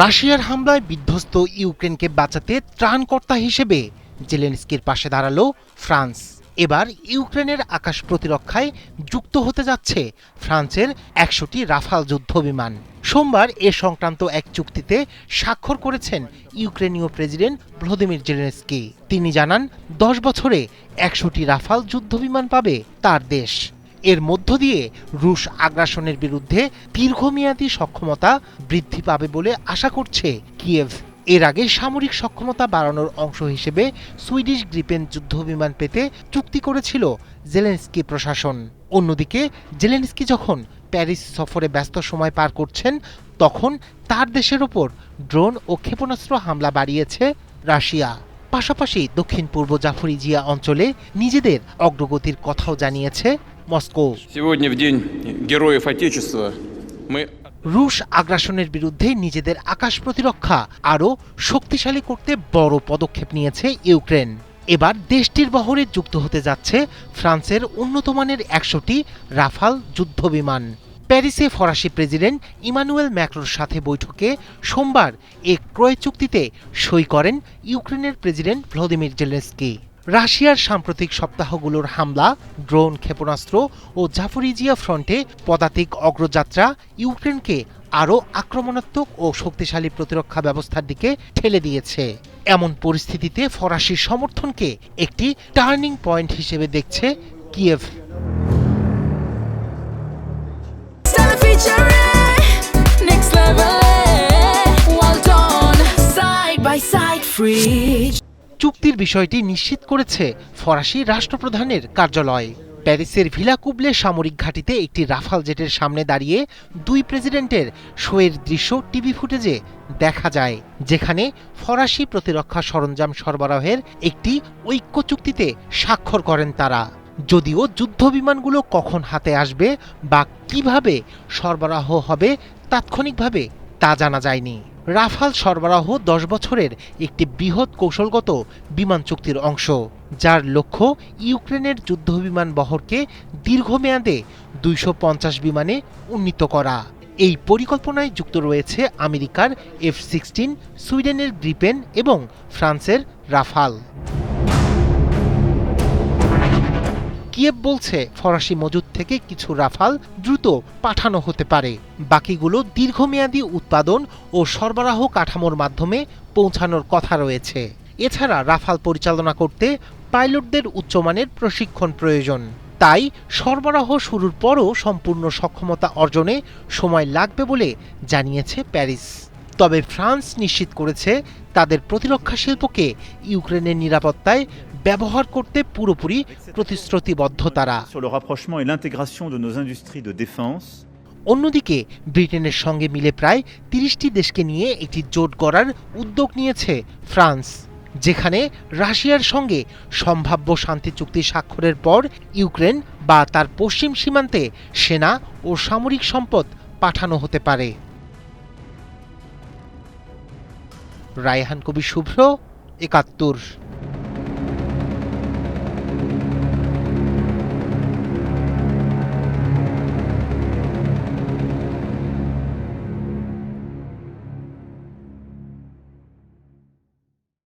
রাশিয়ার হামলায় বিধ্বস্ত ইউক্রেনকে বাঁচাতে ত্রাণকর্তা হিসেবে জেলেনস্কির পাশে দাঁড়ালো ফ্রান্স। এবার ইউক্রেনের আকাশ প্রতিরক্ষায় যুক্ত হতে যাচ্ছে ফ্রান্সের ১০০টি রাফাল যুদ্ধবিমান। সোমবার এ সংক্রান্ত এক চুক্তিতে স্বাক্ষর করেছেন ইউক্রেনীয় প্রেসিডেন্ট ভ্লাদিমির জেলেনস্কি। তিনি জানান ১০ বছরে ১০০টি রাফাল যুদ্ধবিমান পাবে তার দেশ। এর মধ্য দিয়ে রুশ আগ্রাসনের বিরুদ্ধে দীর্ঘমেয়াদী সক্ষমতা বৃদ্ধি পাবে বলে আশা করছে কিয়েভ। এর আগে সামরিক সক্ষমতা বাড়ানোর অংশ হিসেবে সুইডিশ গ্রিপেন যুদ্ধবিমান পেতে চুক্তি করেছিল জেলেনস্কি প্রশাসন। অন্যদিকে জেলেনস্কি যখন প্যারিস সফরে ব্যস্ত সময় পার করছেন, তখন তার দেশের ওপর ড্রোন ও ক্ষেপণাস্ত্র হামলা বাড়িয়েছে রাশিয়া। পাশাপাশি দক্ষিণ পূর্ব জাফরিজিয়া অঞ্চলে নিজেদের অগ্রগতির কথাও জানিয়েছে মস্কো। রুশ আগ্রাসনের বিরুদ্ধে নিজেদের আকাশ প্রতিরক্ষা আরও শক্তিশালী করতে বড় পদক্ষেপ নিয়েছে ইউক্রেন। এবার দেশটির বহরে যুক্ত হতে যাচ্ছে ফ্রান্সের উন্নতমানের ১০০টি রাফাল যুদ্ধবিমান। প্যারিসে ফরাসি প্রেসিডেন্ট ইমানুয়েল ম্যাক্রোর সাথে বৈঠকে সোমবার এক ক্রয় চুক্তিতে সই করেন ইউক্রেনের প্রেসিডেন্ট ভ্লাদিমির জেলেনস্কি। রাশিয়ার সাম্প্রতিক সপ্তাহগুলোর হামলা, ড্রোন, ক্ষেপণাস্ত্র ও জাফরিজিয়া ফ্রন্টে পদাতিক অগ্রযাত্রা ইউক্রেনকে আরও আক্রমণাত্মক ও শক্তিশালী প্রতিরক্ষা ব্যবস্থার দিকে ঠেলে দিয়েছে। এমন পরিস্থিতিতে ফরাসি সমর্থনকে একটি টার্নিং পয়েন্ট হিসেবে দেখছে কিয়েভ। চুক্তির বিষয়টি নিশ্চিত করেছে ফরাসি রাষ্ট্রপ্রধানের কার্যালয়। প্যারিসের ভিলা কুবলে সামরিক ঘাঁটিতে একটি রাফাল জেটের সামনে দাঁড়িয়ে দুই প্রেসিডেন্টের শোয়ের দৃশ্য টিভি ফুটেজে দেখা যায়, যেখানে ফরাসি প্রতিরক্ষা সরঞ্জাম সরবরাহের একটি ঐক্য চুক্তিতে স্বাক্ষর করেন তারা। যদিও যুদ্ধবিমানগুলো কখন হাতে আসবে বা কিভাবে সরবরাহ হবে তাৎক্ষণিকভাবে তা জানা যায়নি। রাফাল সরবরাহ ১০ বছরের একটি বৃহৎ কৌশলগত বিমান চুক্তির অংশ, যার লক্ষ্য ইউক্রেনের যুদ্ধবিমান বহরকে দীর্ঘমেয়াদে ২৫০ বিমানে উন্নীত করা। এই পরিকল্পনায় যুক্ত রয়েছে আমেরিকার F-16, সুইডেনের গ্রিপেন এবং ফ্রান্সের রাফাল। কিয়েভ বলছে ফরাসি মজুদ থেকে কিছু রাফাল দ্রুত পাঠানো হতে পারে, বাকিগুলো দীর্ঘমেয়াদী উৎপাদন ও সরবরাহ কাঠামোর মাধ্যমে পৌঁছানোর কথা রয়েছে। এছাড়া রাফাল পরিচালনা করতে পাইলটদের উচ্চমানের প্রশিক্ষণ প্রয়োজন। তাই সরবরাহ শুরুর পরও সম্পূর্ণ সক্ষমতা অর্জনে সময় লাগবে বলে জানিয়েছে প্যারিস। তবে ফ্রান্স নিশ্চিত করেছে তাদের প্রতিরক্ষা শিল্পকে ইউক্রেনের নিরাপত্তায় ব্যবহার করতে পুরোপুরি প্রতিশ্রুতিবদ্ধ তারা। অন্যদিকে ব্রিটেনের সঙ্গে মিলে প্রায় ৩০টি দেশকে নিয়ে একটি জোট গড়ার উদ্যোগ নিয়েছে ফ্রান্স, যেখানে রাশিয়ার সঙ্গে সম্ভাব্য শান্তি চুক্তি স্বাক্ষরের পর ইউক্রেন বা তার পশ্চিম সীমান্তে সেনা ও সামরিক সম্পদ পাঠানো হতে পারে। রায়হান কবির শুভ্র, ৭১।